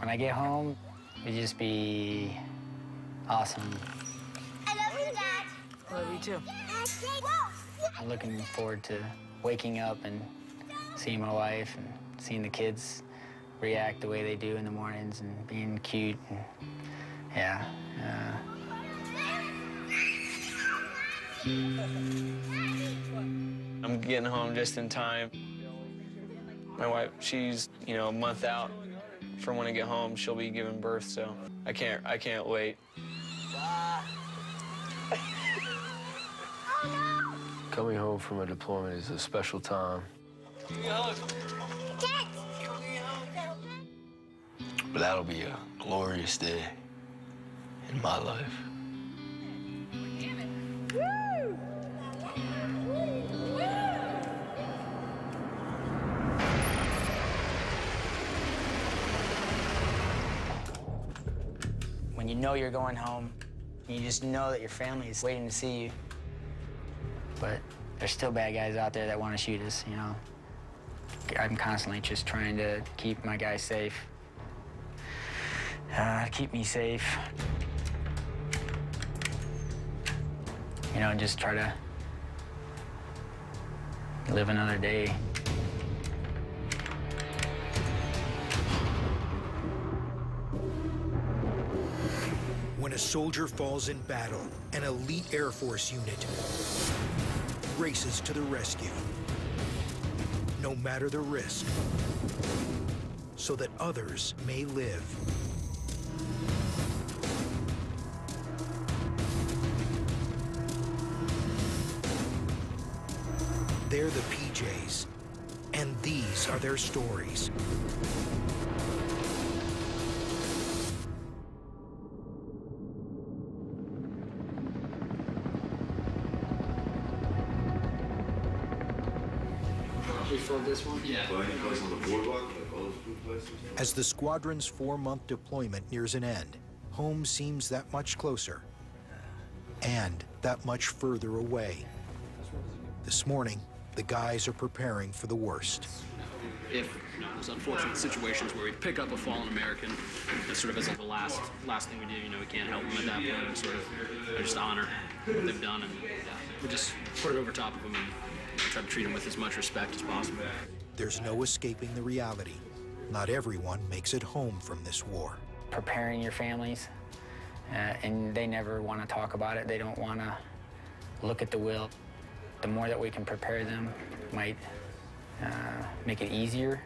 When I get home, it'd just be awesome. I love you, Dad. I love you too. I'm looking forward to waking up and seeing my wife and seeing the kids react the way they do in the mornings and being cute. And, yeah. I'm getting home just in time. My wife, she's, a month out from when I get home. She'll be giving birth, so I can't wait. Coming home from a deployment is a special time. But that'll be a glorious day in my life. When you know you're going home, you just know that your family is waiting to see you. But there's still bad guys out there that want to shoot us, I'm constantly just trying to keep my guys safe, keep me safe. And just try to live another day. When a soldier falls in battle, an elite Air Force unit races to the rescue, no matter the risk, so that others may live. They're the PJs, and these are their stories. We filled this one? Yeah. As the squadron's 4-month deployment nears an end, home seems that much closer and that much further away. This morning, the guys are preparing for the worst. If there's unfortunate situations where we pick up a fallen American, that's sort of as like the last thing we do, we can't help them at that point. And sort of just honor what they've done, and we just put it over top of them and try to treat them with as much respect as possible. There's no escaping the reality. Not everyone makes it home from this war. Preparing your families, and they never want to talk about it. They don't want to look at the will. The more that we can prepare them might make it easier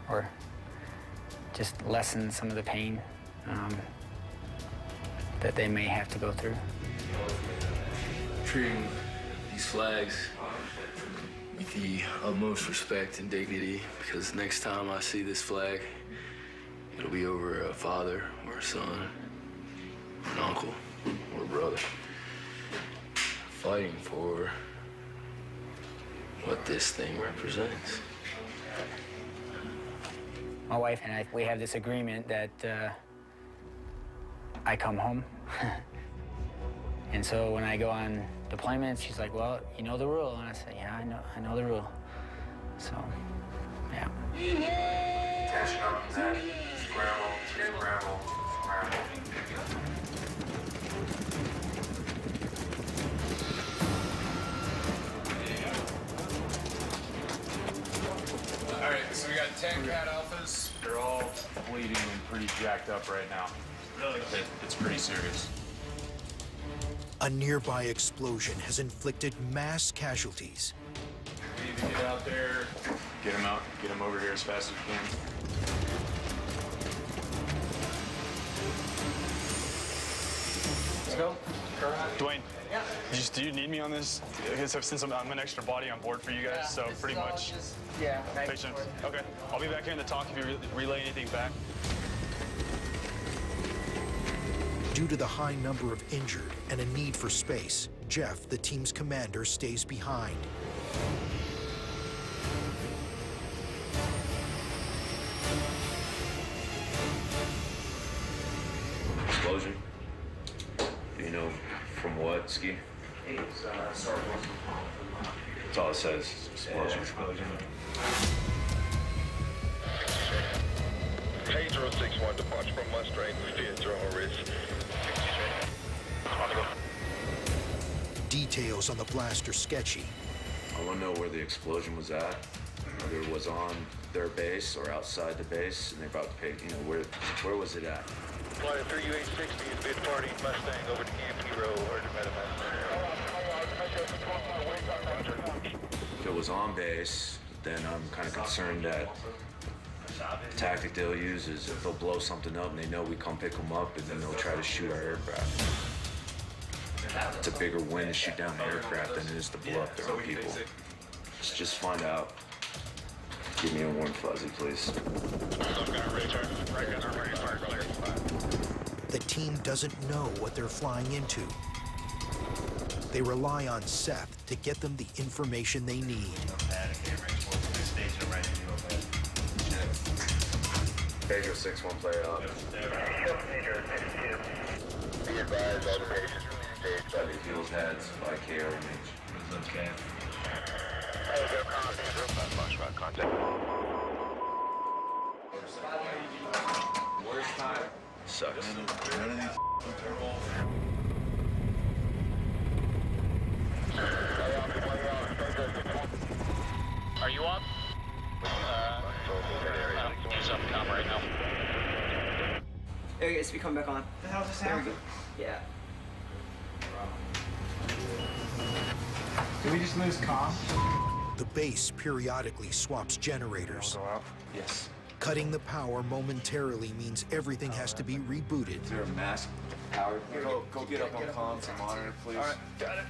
or just lessen some of the pain that they may have to go through. Treating these flags with the utmost respect and dignity, because next time I see this flag, it'll be over a father or a son, an uncle or a brother, fighting for what this thing represents. My wife and I, we have this agreement that I come home. And so when I go on deployments, she's like, well, you know the rule. And I say, yeah, I know the rule. So, yeah. Attention on that. Scramble. All right, so we got 10 cat alphas. They're all bleeding and pretty jacked up right now. Really? It's pretty serious. A nearby explosion has inflicted mass casualties. We need to get out there, get them out, get them over here as fast as we can. Let's go. Dwayne, yeah. Do you need me on this? I guess since I'm an extra body on board for you guys, Yeah, so pretty much. Yeah. Patient. Okay, I'll be back here in the talk if you relay anything back. Due to the high number of injured and a need for space, Jeff, the team's commander, stays behind. Explosion. Do you know from what, Ski? It's That's all it says. Explosion. Page 061, departure from Mustang, speed 0 Ridge. On the go. Details on the blast are sketchy. I want to know where the explosion was at. Whether it was on their base or outside the base, and they're about to pay, you know, where was it at? Flyer 3860 is mid party Mustang over to Camp Hero or to Medevac. If it was on base, then I'm kind of concerned that the tactic they'll use is they'll blow something up and they know we come pick them up, and then they'll try to shoot our aircraft. It's a bigger win to shoot down the aircraft than it is to blow up their own people. Let's just find out. Give me a warm fuzzy, please. The team doesn't know what they're flying into. They rely on Seth to get them the information they need. Pedro 6-1 player up. Be advised, all the patients remain engaged by the Fuels heads, by KO image. okay. Contact. Worst time. Sucks. Are you up? He's up com right now. There he is. We come back on. The hell just There we happened? go. Yeah. Did we just lose comm? The base periodically swaps generators. Go out. Yes. Cutting the power momentarily means everything has to be rebooted. Is there a mask power? Go get up on comms and monitor, please. All right, got it.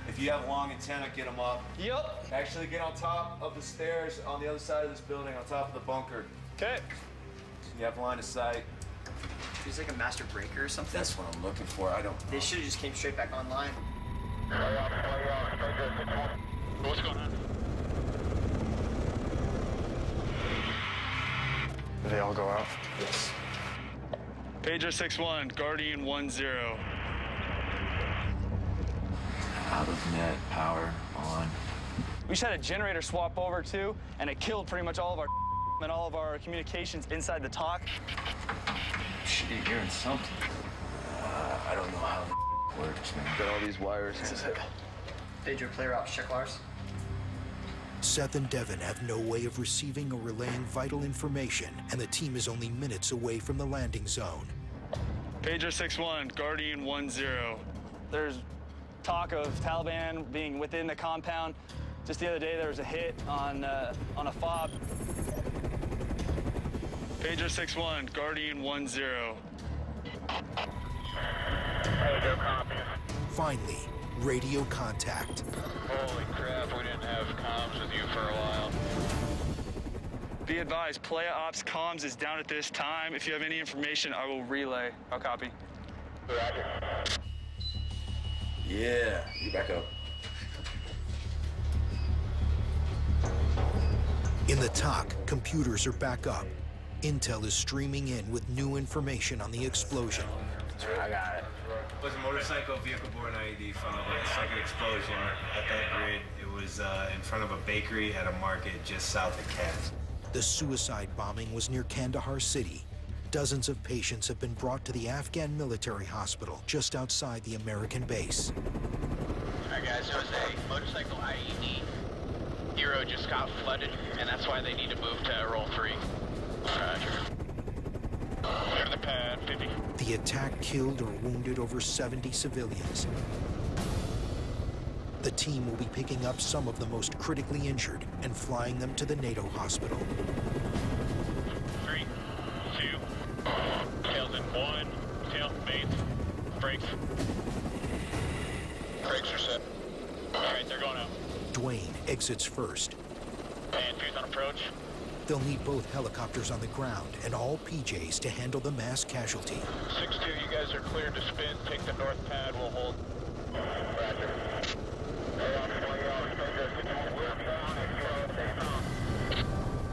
If you have long antenna, get them up. Yep. Actually, get on top of the stairs on the other side of this building, on top of the bunker. Okay. You have line of sight. There's like a master breaker or something. That's what I'm looking for. I don't. They should have just came straight back online. What's going on? Did they all go out? Yes. Pager 6-1, Guardian 1-0. Out of net, power on. We just had a generator swap over too, and it killed pretty much all of our and all of our communications inside the TOC. Shit, you're hearing something. I don't know how the works, man. Got all these wires. Pedro, player ops, check wires. Seth and Devin have no way of receiving or relaying vital information, and the team is only minutes away from the landing zone. Pager 6-1, Guardian 1-0. There's talk of Taliban being within the compound. Just the other day, there was a hit on a fob. Pager 6-1, Guardian 1-0. Finally, radio contact. Holy crap, we didn't have comms with you for a while. Be advised, Playa Ops comms is down at this time. If you have any information, I will relay. I'll copy. Yeah, you back up. In the TOC, computers are back up. Intel is streaming in with new information on the explosion. I got it. It was a motorcycle vehicle-borne IED followed by a second explosion at that grid. It was in front of a bakery at a market just south of Katz. The suicide bombing was near Kandahar City. Dozens of patients have been brought to the Afghan military hospital just outside the American base. All right, guys, there was a motorcycle IED. Hero just got flooded, and that's why they need to move to roll 3. Roger. Clear the pad, 50. The attack killed or wounded over 70 civilians. The team will be picking up some of the most critically injured and flying them to the NATO hospital. 3, 2, tails in 1, tail, mains, brakes. Brakes are set. All right, they're going out. Dwayne exits first. And 2's on approach. They'll need both helicopters on the ground and all PJs to handle the mass casualty. 6-2, you guys are cleared to spin. Take the north pad, we'll hold. Roger.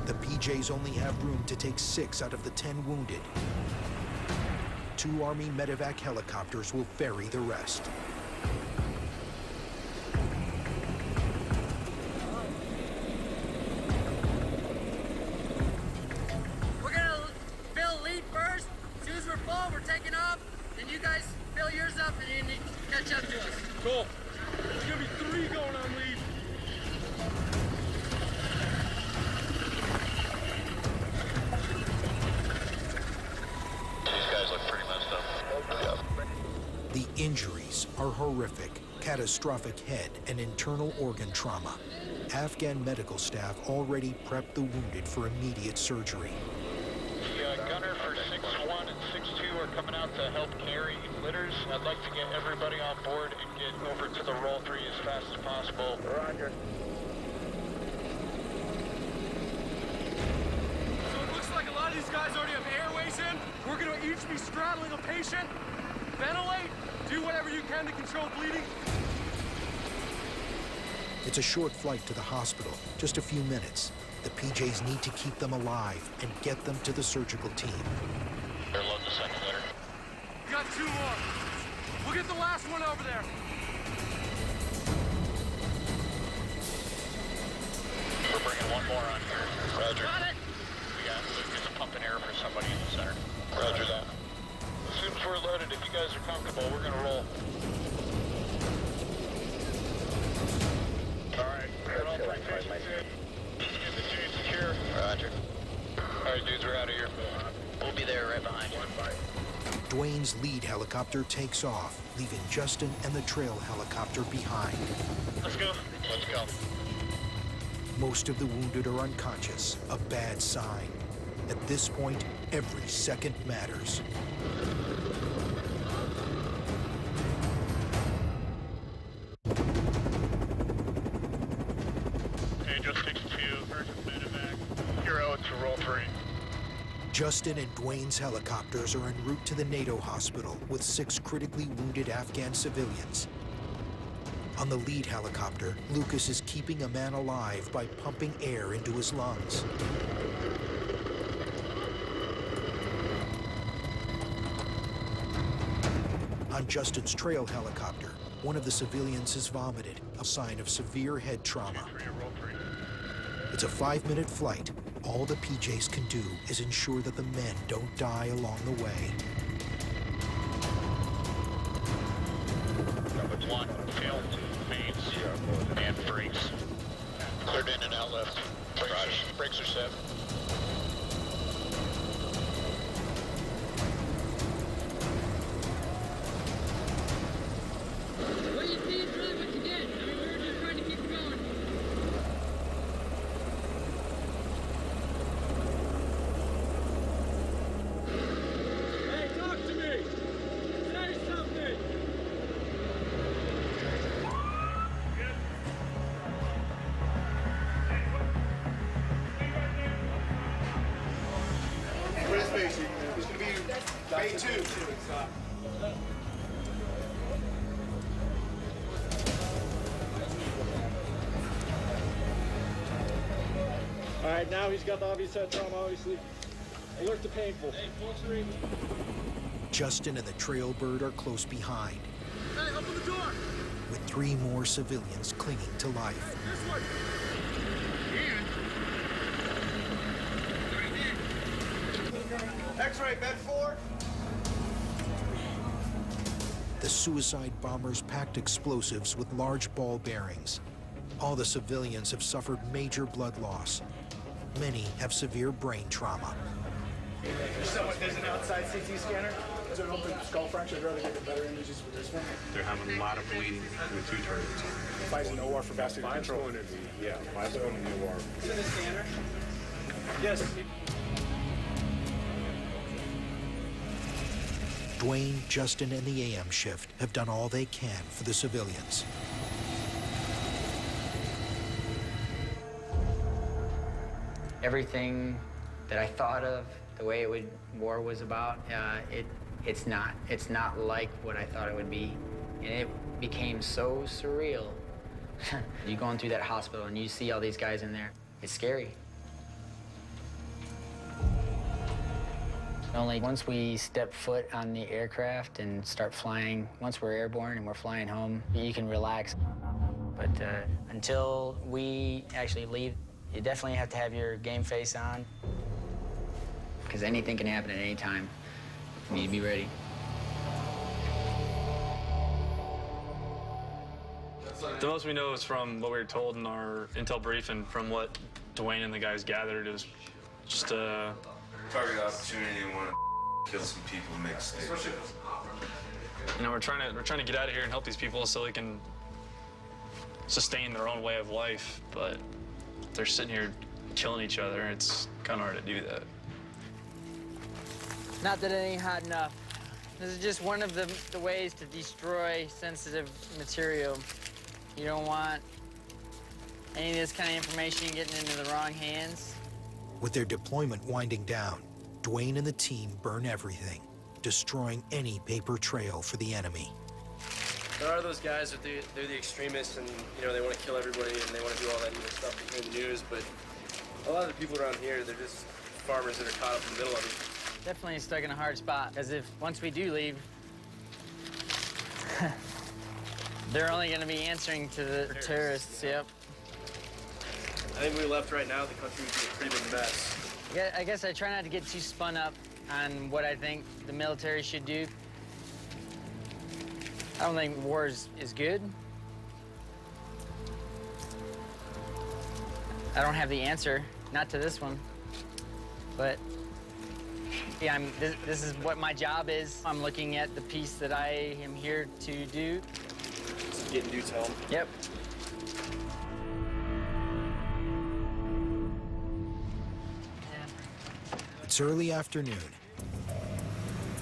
The PJs only have room to take 6 out of the 10 wounded. 2 Army medevac helicopters will ferry the rest. We're gonna build lead you guys fill yours up and then catch up to us. Cool. There's gonna be 3 going on lead. These guys look pretty messed up. Yeah. The injuries are horrific. Catastrophic head and internal organ trauma. Afghan medical staff already prepped the wounded for immediate surgery. The gunner for 6-1 and 6-2 are coming out to help carry litters. I'd like to get everybody on board and get over to the roll 3 as fast as possible. Roger. So it looks like a lot of these guys already have airways in. We're gonna each be straddling a patient. Ventilate, do whatever you can to control bleeding. It's a short flight to the hospital, just a few minutes. The PJs need to keep them alive and get them to the surgical team. Here, load the second litter. We got 2 more. We'll get the last one over there. We're bringing 1 more on here. Roger. Got it. We got Lucas pumping air for somebody in the center. Roger that. As soon as we're loaded, if you guys are comfortable, we're gonna roll. All right, we're all 3 patients in. Get the chain secure. Roger. All right, dudes, we're out of here. We'll be there right behind you. Dwayne's lead helicopter takes off, leaving Justin and the trail helicopter behind. Let's go. Let's go. Most of the wounded are unconscious, a bad sign. At this point, every second matters. Angel 62, urgent medevac. Hero to roll 3. Justin and Dwayne's helicopters are en route to the NATO hospital with 6 critically wounded Afghan civilians. On the lead helicopter, Lucas is keeping a man alive by pumping air into his lungs. On Justin's trail helicopter, one of the civilians has vomited, a sign of severe head trauma. It's a 5-minute flight. All the PJs can do is ensure that the men don't die along the way. Number 1, field, mains, and brakes. Cleared in and out left. Brakes are set. What you see is really what you get. I mean, we were just trying to keep it going. Hey, talk to me! Say something! Where's Spacey? He's going to be Bay 2. All right, now he's got the obvious head trauma, obviously. Alert to painful. Hey, full 3. Justin and the trail bird are close behind, Hey, open the door! with 3 more civilians clinging to life. This one! X-ray, bed 4. The suicide bombers packed explosives with large ball bearings. All the civilians have suffered major blood loss. Many have severe brain trauma. There's an outside CT scanner. Is there an open skull fracture? I'd rather get the better images with this one. They're having a lot of bleeding with 2 targets. 5's in OR for vascular control. Going in the, yeah, 5's going in the OR. Is it a scanner? Yes. Dwayne, Justin, and the AM shift have done all they can for the civilians. Everything that I thought of, the way war was about, it's not. It's not like what I thought it would be. And it became so surreal. You going through that hospital and you see all these guys in there. It's scary. Only once we step foot on the aircraft and start flying, once we're airborne and we're flying home, you can relax. But until we actually leave, you definitely have to have your game face on, because anything can happen at any time. You need to be ready. The most we know is from what we were told in our intel brief and from what Dwayne and the guys gathered. It was just a target opportunity and want to kill some people, make a statement. You know, we're trying to get out of here and help these people so they can sustain their own way of life, but they're sitting here killing each other. It's kind of hard to do that. Not that it ain't hot enough. This is just one of the ways to destroy sensitive material. You don't want any of this kind of information getting into the wrong hands. With their deployment winding down, Dwayne and the team burn everything, destroying any paper trail for the enemy. There are those guys that they're the extremists, and you know they want to kill everybody and they want to do all that evil stuff to hear the news. But a lot of the people around here, they're just farmers that are caught up in the middle of it. Definitely stuck in a hard spot, because if once we do leave, they're only going to be answering to the terrorists. Yep. I think if we left right now, the country would be a pretty big mess. I guess I try not to get too spun up on what I think the military should do. I don't think war is good. I don't have the answer, not to this one. But yeah, this is what my job is. I'm looking at the piece that I am here to do. Just get in due time. Yep. It's early afternoon.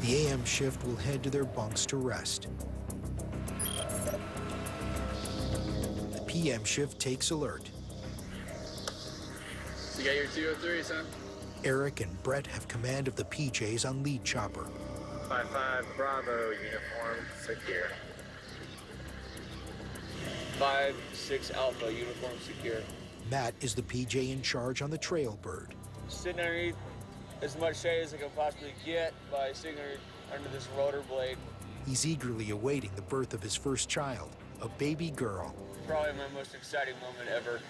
The AM shift will head to their bunks to rest. The PM shift takes alert. You got your 203s, huh? Eric and Brett have command of the PJs on lead chopper. 5-5 Bravo, uniform secure. 5-6 Alpha, uniform secure. Matt is the PJ in charge on the trail bird. Sitting underneath as much shade as I can possibly get by sitting under this rotor blade. He's eagerly awaiting the birth of his first child, a baby girl. Probably my most exciting moment ever.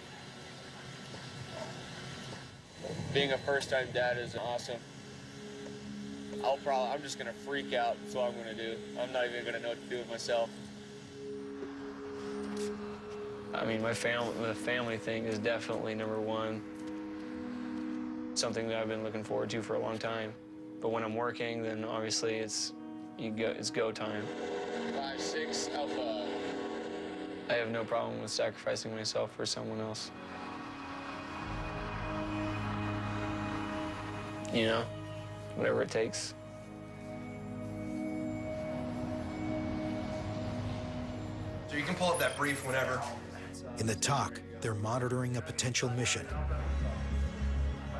Being a first-time dad is awesome. I'm just gonna freak out. That's what I'm gonna do. I'm not even gonna know what to do with myself. I mean, the family thing is definitely number one. Something that I've been looking forward to for a long time. But when I'm working, then obviously it's go time. 5-6 Alpha. I have no problem with sacrificing myself for someone else. You know, whatever it takes. So you can pull up that brief whenever. In the TOC, they're monitoring a potential mission.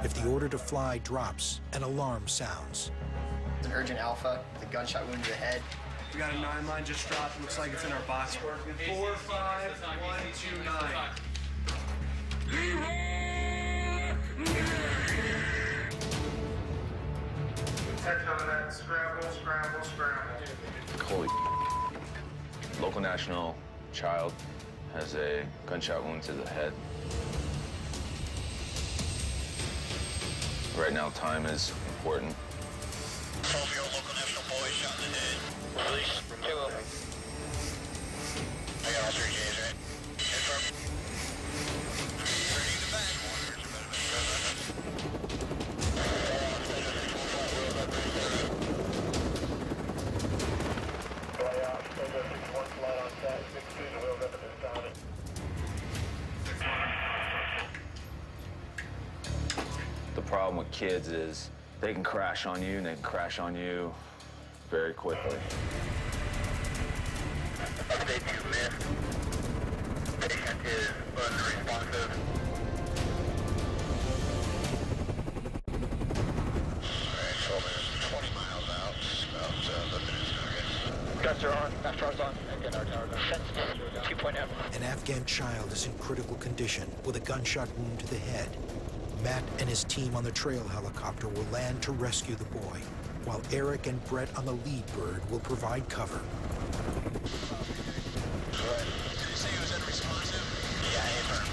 If the order to fly drops, an alarm sounds. It's an urgent Alpha, the gunshot wound to the head. We got a 9-line just dropped. Looks like it's in our box. 45129. Scramble, scramble, scramble. Holy local national child has a gunshot wound to the head. Right now, time is important. Local national boy shot in the head. Release. I got all 3 J's, right? Confirm. Ready to back. The problem with kids is they can crash on you, and they can crash on you very quickly. Update you missed. Patient is unresponsive. Alright, so there's 20 miles out. About 11 minutes, I guess. Guns are on. After's on. Again, our tower's on. 2.0. An Afghan child is in critical condition with a gunshot wound to the head. Matt and his team on the trail helicopter will land to rescue the boy, while Eric and Brett on the lead bird will provide cover. Did you say he was unresponsive? Yeah, affirm.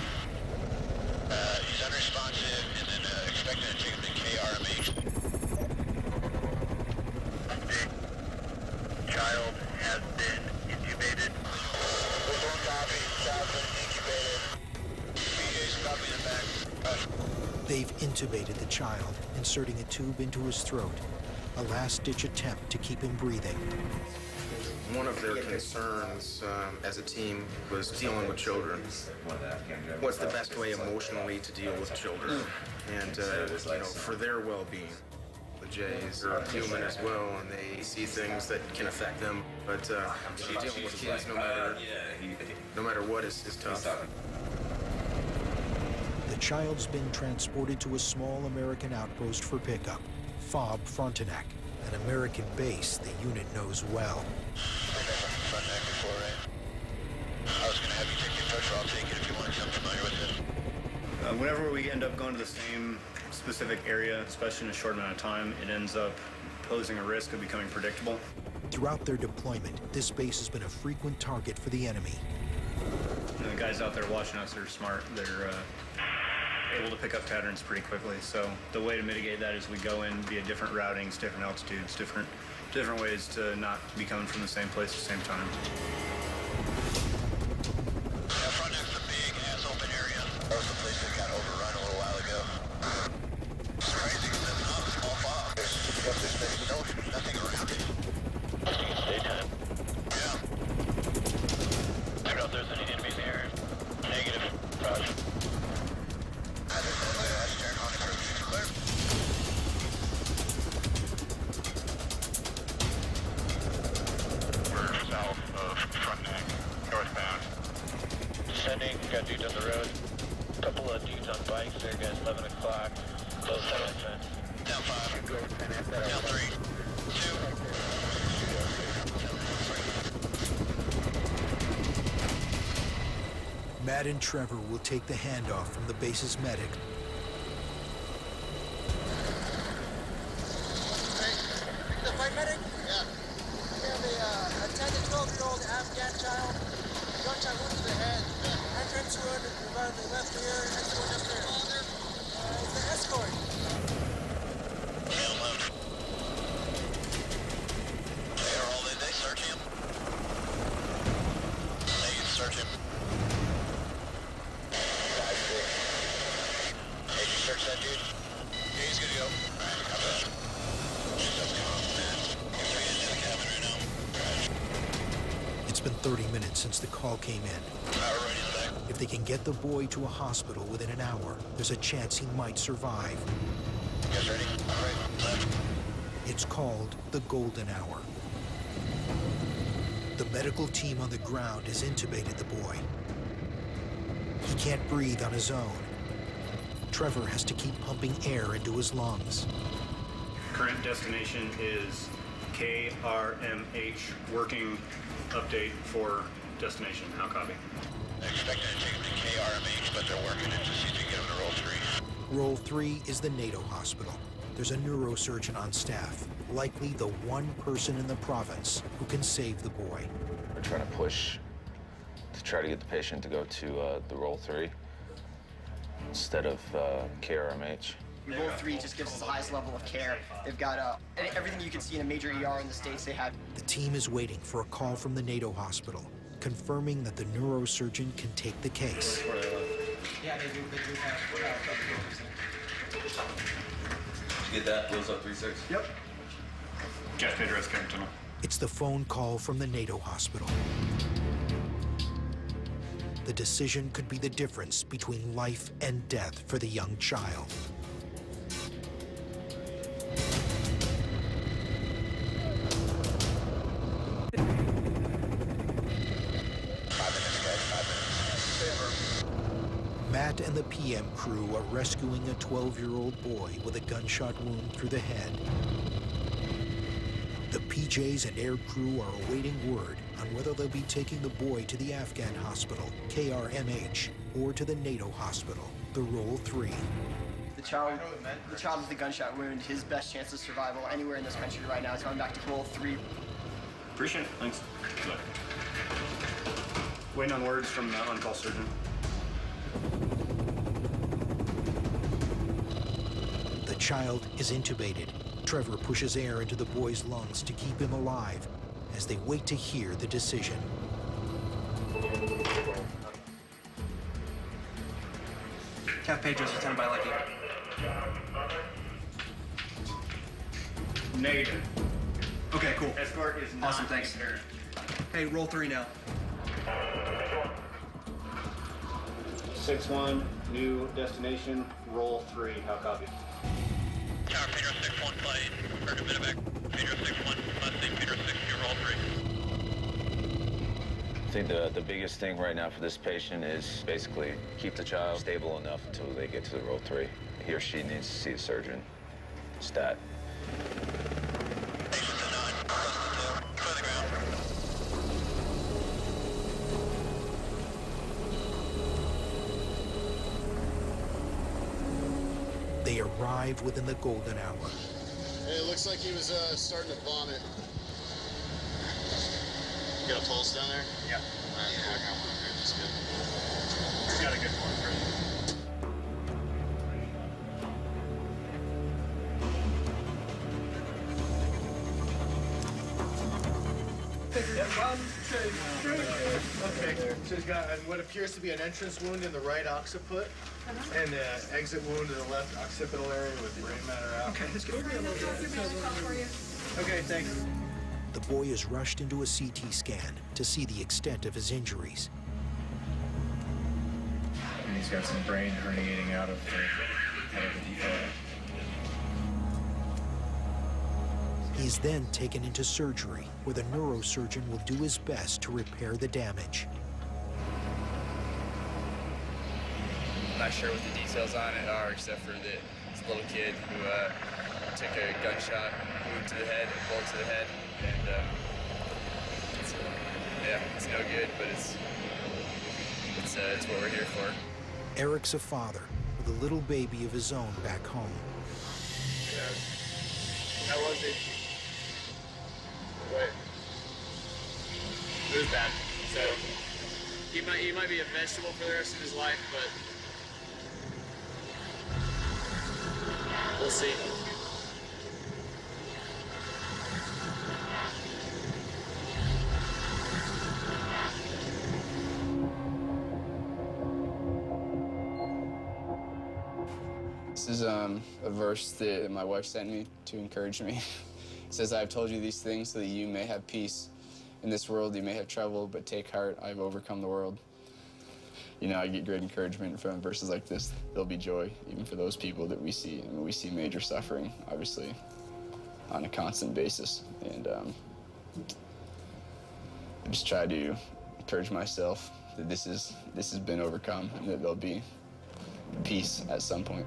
He's unresponsive, and then expected to take him to KRMH. Update. Child has been intubated. This one copy. South intubated the child, inserting a tube into his throat, a last-ditch attempt to keep him breathing. One of their concerns as a team was dealing with children. What's the best way emotionally to deal with children? And, you know, for their well-being. The Jays are human as well, and they see things that can affect them. But dealing with kids, no matter what, is tough. The child's been transported to a small American outpost for pickup, FOB Frontenac, an American base the unit knows well. I was going to have you take your picture. I'll take it if you want to become familiar with it. Whenever we end up going to the same specific area, especially in a short amount of time, it ends up posing a risk of becoming predictable. Throughout their deployment, this base has been a frequent target for the enemy. And the guys out there watching us are smart. They're able to pick up patterns pretty quickly. So the way to mitigate that is we go in via different routings, different altitudes, different ways to not be coming from the same place at the same time. Frontenac's a big ass open area. That was the place that got overrun a little while ago. It's crazy because it's not a small fog. There's nothing around it. It's daytime. Yeah. I don't know if there's any enemies here. Negative. Roger. Descending, got dudes on the road. Couple of dudes on bikes there, guys, 11 o'clock. Close to that fence. Down 5. Down 3. 2. Matt and Trevor will take the handoff from the base's medic. The fight medic? Yeah. We have a 10 to 12-year-old Afghan child. Gunshot wound to the head. Entrance wound about the left ear. Exit wound up there. It's the escort. They search him. They search him. Hey, did you search that dude? Yeah, he's good to go. Alright, copy that. It's been 30 minutes since the call came in. If they can get the boy to a hospital within an hour, there's a chance he might survive. Guys ready? All right, left. It's called the golden hour. The medical team on the ground has intubated the boy. He can't breathe on his own. Trevor has to keep pumping air into his lungs. Current destination is KRMH. Working update for destination. How copy? They're expecting to take him to KRMH, but they're working it to see if they can get him to roll 3. Roll 3 is the NATO hospital. There's a neurosurgeon on staff, likely the one person in the province who can save the boy. We're trying to push to try to get the patient to go to the roll 3 instead of KRMH. Roll 3 just gives us the highest level of care. They've got everything you can see in a major ER in the States. They have. The team is waiting for a call from the NATO hospital, confirming that the neurosurgeon can take the case. Yeah, they do have. Did you get that? Blows up 3-6? Yep. Jeff Pedro's coming to me. It's the phone call from the NATO hospital. The decision could be the difference between life and death for the young child. Matt and the PM crew are rescuing a 12-year-old boy with a gunshot wound through the head. The PJs and air crew are awaiting word on whether they'll be taking the boy to the Afghan hospital, KRMH, or to the NATO hospital, the Roll 3. The child with the gunshot wound, his best chance of survival anywhere in this country right now is going back to Roll 3. Appreciate it. Thanks. Good. Waiting on words from the on-call surgeon. The child is intubated. Trevor pushes air into the boy's lungs to keep him alive as they wait to hear the decision. Cap Pedro's attended by Lucky. Negative. Okay, cool. Escort is not awesome, thanks. apparent. Hey, roll 3 now. 6-1, new destination, roll 3. How copy? Tower, Peter 6-1, flight. Heard a bit of back. Peter 6-1, Mustang, Peter 6-2, roll 3. I think the biggest thing right now for this patient is basically keep the child stable enough until they get to the roll 3. He or she needs to see a surgeon. Stat. They arrive within the golden hour. Hey, it looks like he was starting to vomit. You got a pulse down there? Yeah. All right, cool. That's good. He's got a good one, right? Okay, so he's got what appears to be an entrance wound in the right occiput and an exit wound in the left occipital area with brain matter out. Okay, let's go. Okay, thanks. The boy is rushed into a CT scan to see the extent of his injuries. And he's got some brain herniating out of the defect. He's then taken into surgery, where the neurosurgeon will do his best to repair the damage. I'm not sure what the details on it are, except for that it's a little kid who took a gunshot wound to the head, a bullet to the head, and it's no good, but it's what we're here for. Eric's a father with a little baby of his own back home. How was it? What? It was bad. So he might be a vegetable for the rest of his life, but we'll see. This is a verse that my wife sent me to encourage me. It says, "I have told you these things so that you may have peace. In this world you may have trouble, but take heart, I have overcome the world." You know, I get great encouragement from verses like this. There'll be joy, even for those people that we see. I mean, we see major suffering, obviously, on a constant basis. And I just try to encourage myself that this has been overcome and that there'll be peace at some point.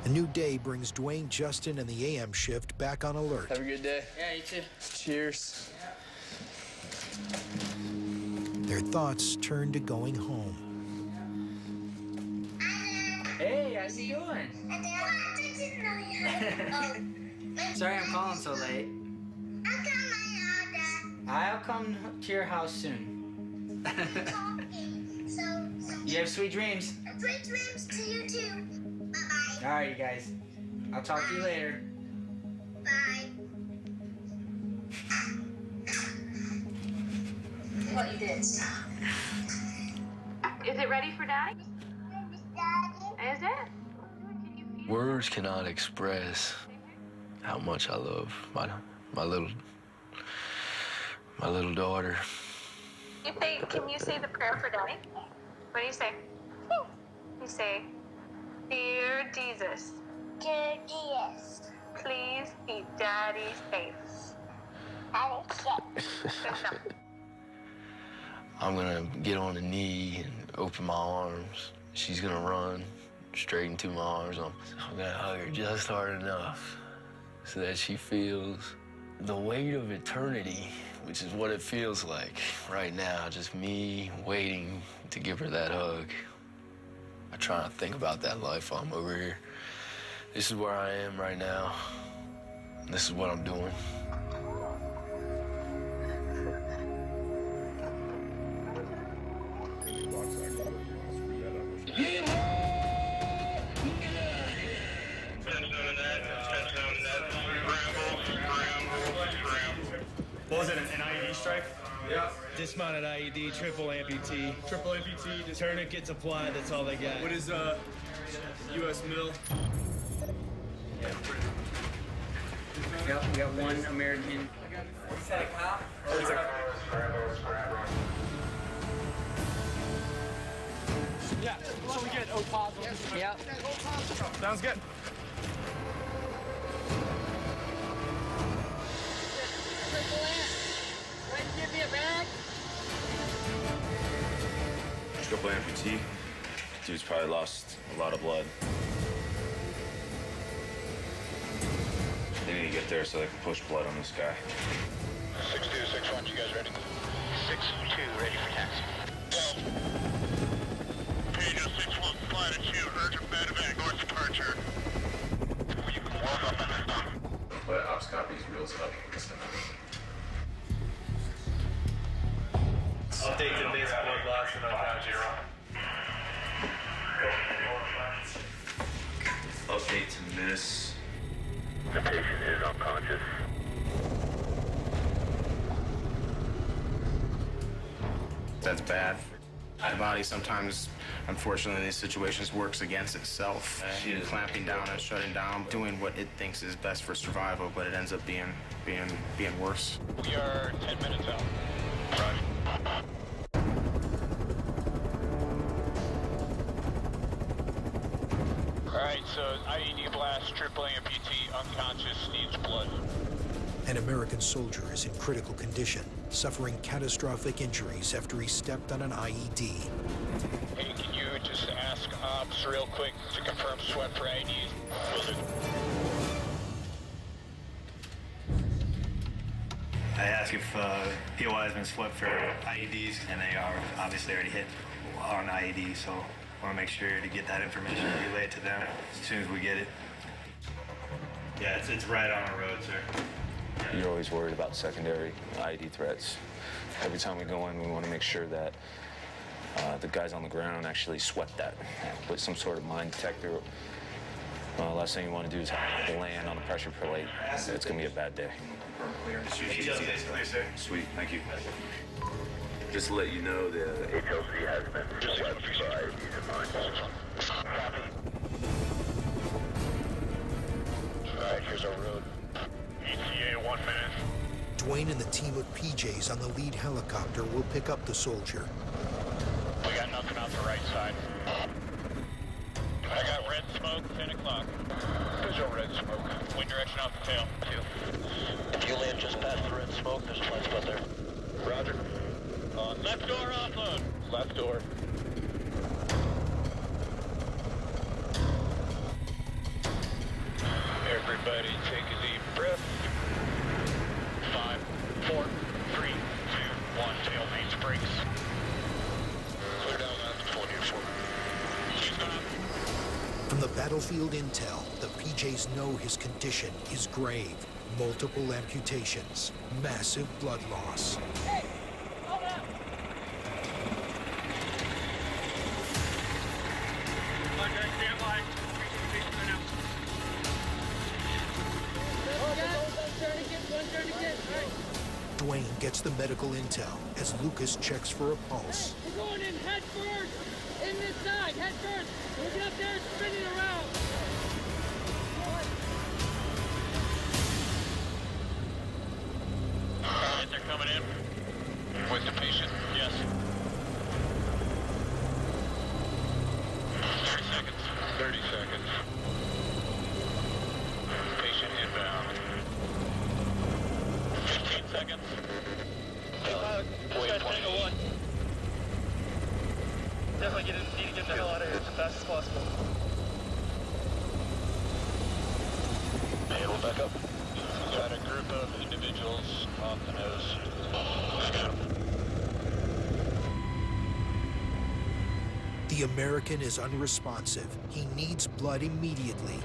A new day brings Dwayne, Justin, and the AM shift back on alert. Have a good day. Yeah, you too. Cheers. Their thoughts turn to going home. Hey, how's he doing? Sorry I'm calling so late. I'll come to your house soon. You have sweet dreams. Sweet dreams to you too. Bye-bye. All right, you guys. I'll talk to you later. Bye. What you did. Is it ready for Dad? Is it? Words cannot express how much I love my little daughter. Can you say the prayer for Daddy? What do you say? You say, "Dear Jesus, Dear Jesus, please keep Daddy safe." I'm gonna get on a knee and open my arms. She's gonna run straight into my arms. I'm gonna hug her just hard enough so that she feels the weight of eternity, which is what it feels like right now, just me waiting to give her that hug. I try not to think about that life while I'm over here. This is where I am right now. This is what I'm doing. What was it, an IED strike? Yeah. Dismounted IED, triple amputee. Triple amputee, the tourniquets applied, that's all they got. What is, U.S. mill? Yep, we got one American. Is that a cop? Yeah, so we get O positive. Yep. Sounds good. Give me a bag. Triple amputee. Dude's probably lost a lot of blood. They need to get there so they can push blood on this guy. 6-2, 6-1, you guys ready? 6-2, ready for taxi. Pager 6-1, flight at you, urgent medevac, north departure. You can walk up and stop. But ops copies reels up. Update to base blood loss and unconscious. Update to miss. The patient is unconscious. That's bad. The body sometimes, unfortunately, in these situations works against itself. Clamping down and shutting down, doing what it thinks is best for survival, but it ends up being worse. We are 10 minutes out. Roger. Alright, so IED blast, triple amputee, unconscious, needs blood. An American soldier is in critical condition, suffering catastrophic injuries after he stepped on an IED. Hey, can you just ask ops real quick to confirm sweat for IEDs? I asked if POI has been swept for IEDs, and they are obviously already hit on IED, so I want to make sure to get that information relayed to them as soon as we get it. Yeah, it's right on our road, sir. You're always worried about secondary IED threats. Every time we go in, we want to make sure that the guys on the ground actually sweat that with some sort of mine detector. Last thing you want to do is land on the pressure plate. It's going to be a bad day. Clear, sir. Sweet, thank you. Just to let you know, the HLC has been swept by these mines. Alright, here's our road. ETA 1 minute. Dwayne and the team of PJs on the lead helicopter will pick up the soldier. We got nothing out the right side. I got red smoke, 10 o'clock. Visual red smoke. Wind direction off the tail. 2. If you land just past the red smoke, there's a blind spot there. Roger. Left door offload. Left door. Everybody take a deep breath. 5, 4, 3, 2, 1. Tail mains brakes. Clear down that 24. She's gone up. From the battlefield intel, the PJs know his condition is grave. Multiple amputations, massive blood loss. Hey! Hold up! Okay, stand by. Dwayne gets the medical intel as Lucas checks for a pulse. We're going in head first! In this side, head first! We'll get up there spinning around! Alright, they're coming in. With the patient, yes. 30 seconds. 30 seconds. Patient inbound. 15 seconds. Wait, Tango 1. Definitely need to get the hell out of here as fast as possible. Hey, we'll back up. Got a group of individuals on the nose. The American is unresponsive. He needs blood immediately.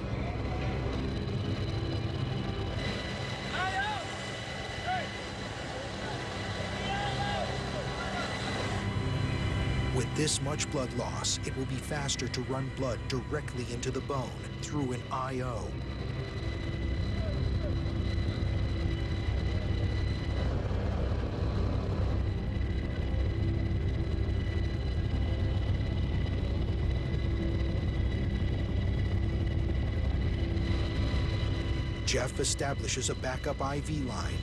With this much blood loss, it will be faster to run blood directly into the bone through an IO. Jeff establishes a backup IV line.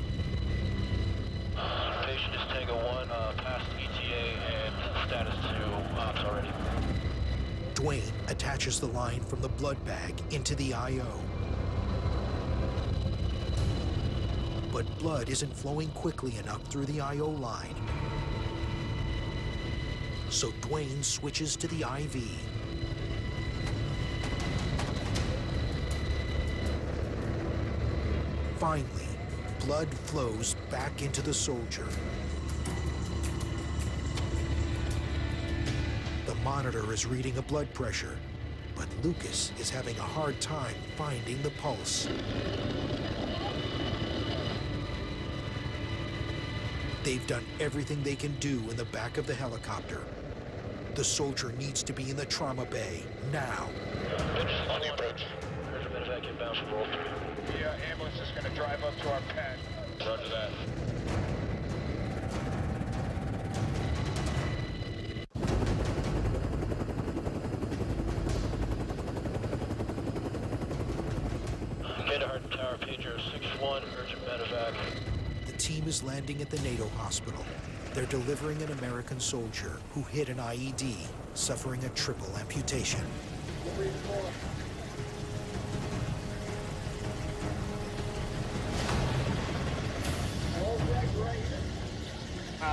Patient is Tango 1, past ETA and status to ops already. Dwayne attaches the line from the blood bag into the IO. But blood isn't flowing quickly enough through the IO line. So Dwayne switches to the IV. Finally, blood flows back into the soldier. The monitor is reading a blood pressure, but Lucas is having a hard time finding the pulse. They've done everything they can do in the back of the helicopter. The soldier needs to be in the trauma bay now. On the approach. There's a medevac inbound from roll 3. The ambulance is going to drive up to our pad. Roger that. Kandahar Tower, pager 6-1, urgent medevac. The team is landing at the NATO hospital. They're delivering an American soldier who hit an IED, suffering a triple amputation.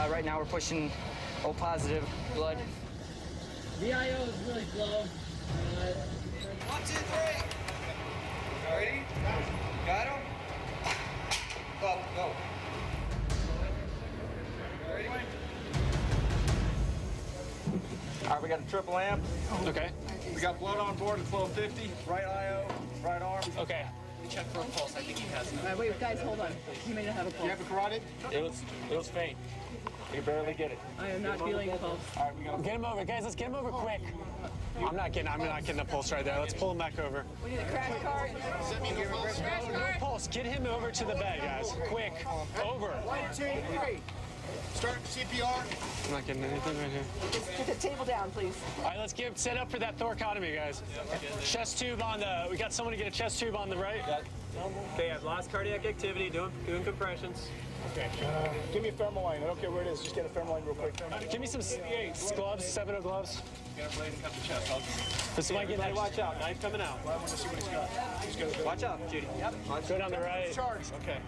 Right now we're pushing O positive blood. VIO is really slow. 1, 2, 3. Ready? Got him? Go, go. Ready? All right, we got a triple amp. Okay. We got blood on board at 1250. Right IO, right arm. Okay. Check for a pulse. I think he has it. Wait, guys, hold on. He may not have a pulse. You have a carotid? It was faint. You can barely get it. I am not feeling the pulse. All right, we got. Get him over, guys. Let's get him over quick. I'm not getting the pulse right there. Let's pull him back over. We need a crash cart. Send me the pulse. Pulse. Get him over to the bed, guys. Quick. Over. 1, 2, 3. Start CPR. I'm not getting anything right here. Get the table down, please. All right, let's set up for that thoracotomy, guys. Chest tube on the. We got someone to get a chest tube on the right. Okay, I've lost cardiac activity. Doing compressions. Okay. Give me a thermal line. I don't care where it is. Just get a thermal line real quick. Give me some gloves, 7-0 gloves. Get a blade and cut the chest. This might get next. Watch out. Knife coming out. I want to see what he's got. Watch out, Judy. Yep. Go down the right. Charge. Okay.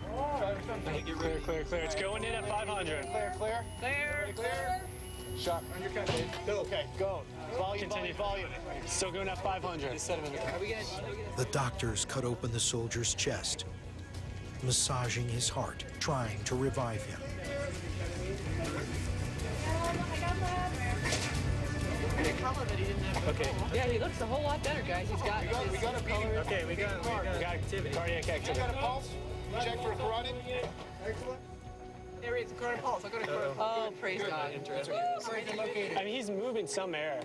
Clear. It's going in at 500. Clear. Shot on your cut, Dave. Go. Okay, go. Volume. Still going at 500. Just set him in the car. The doctors cut open the soldier's chest, massaging his heart, trying to revive him. Okay. Yeah, he looks a whole lot better, guys. He's got. We got a beating. Okay, we got activity. Cardiac activity. You got a pulse? Check for a carotid. Excellent. There is a current pulse. I'll go to current. Oh, praise God. Where is it located? I mean, he's moving some air.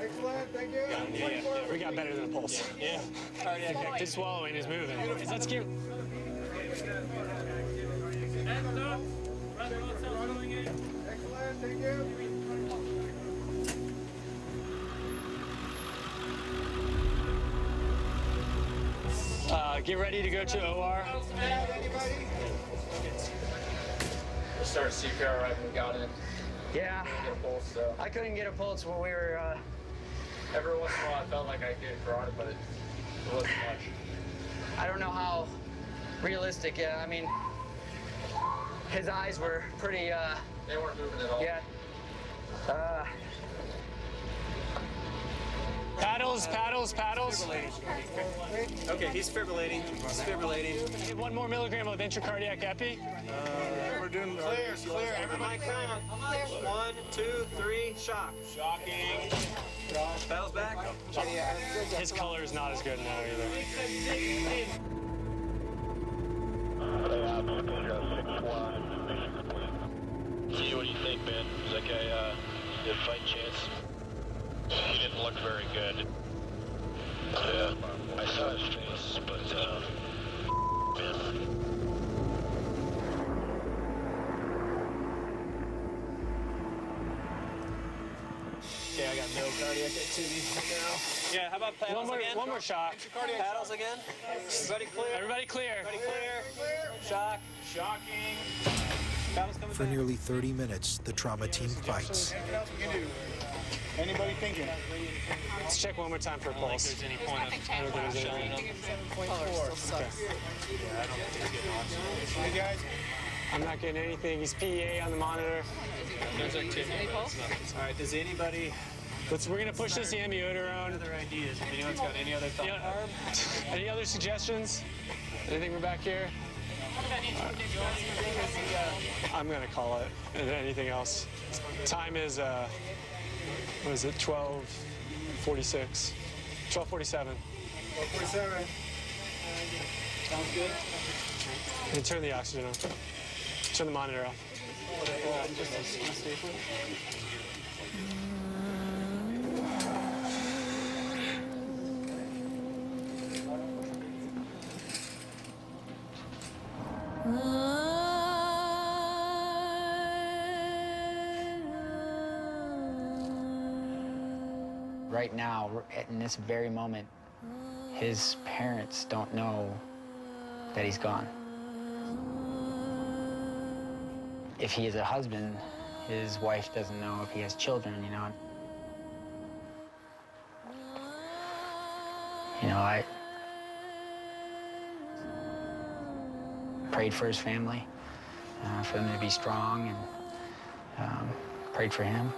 Excellent. Thank you. Yeah. We got better than a pulse. Yeah. Cardiac activity. His swallowing is moving. Let's get. Excellent. Thank you. Get ready to go to OR. We'll start CPR right when we got in. Yeah. Get a pulse, so. I couldn't get a pulse when we were. Every once in a while, I felt like I get carotid, but it wasn't much. I don't know how realistic. Yeah, I mean, his eyes were pretty. They weren't moving at all. Yeah. Paddles. Okay, he's fibrillating. Give 1 more milligram of intracardiac epi. We're doing clear. Everybody count. 1, 2, 3, shock. Shocking. Paddles back. His color is not as good now either. See, what do you think, man? Is that guy, good fight chance? He didn't look very good. Yeah, I saw his face, but, man. Okay, I got no cardiac get to me now. Yeah, how about paddles again? One more shock. Paddles again? Everybody clear. Everybody clear. Everybody clear. Shock. Shocking. Paddles coming For nearly 30 minutes, the trauma team fights. Anything else we can do? Anybody thinking? Let's check one more time for a pulse. There's any point of I don't think there's anything. Okay. Hey guys. I'm not getting anything. He's PEA on the monitor. There's activity. All right, does anybody... We're going to push this amiodarone. Other ideas? If anyone's got any other thoughts? Any other suggestions? Anything from back here? I'm going to call it. And then anything else? Time is, what is it, 12:46. 12:47. 12:47. Sounds good. And turn the oxygen on. Turn the monitor off. Right now, in this very moment, his parents don't know that he's gone. If he is a husband, his wife doesn't know. If he has children, you know. I prayed for his family, for them to be strong, and prayed for him.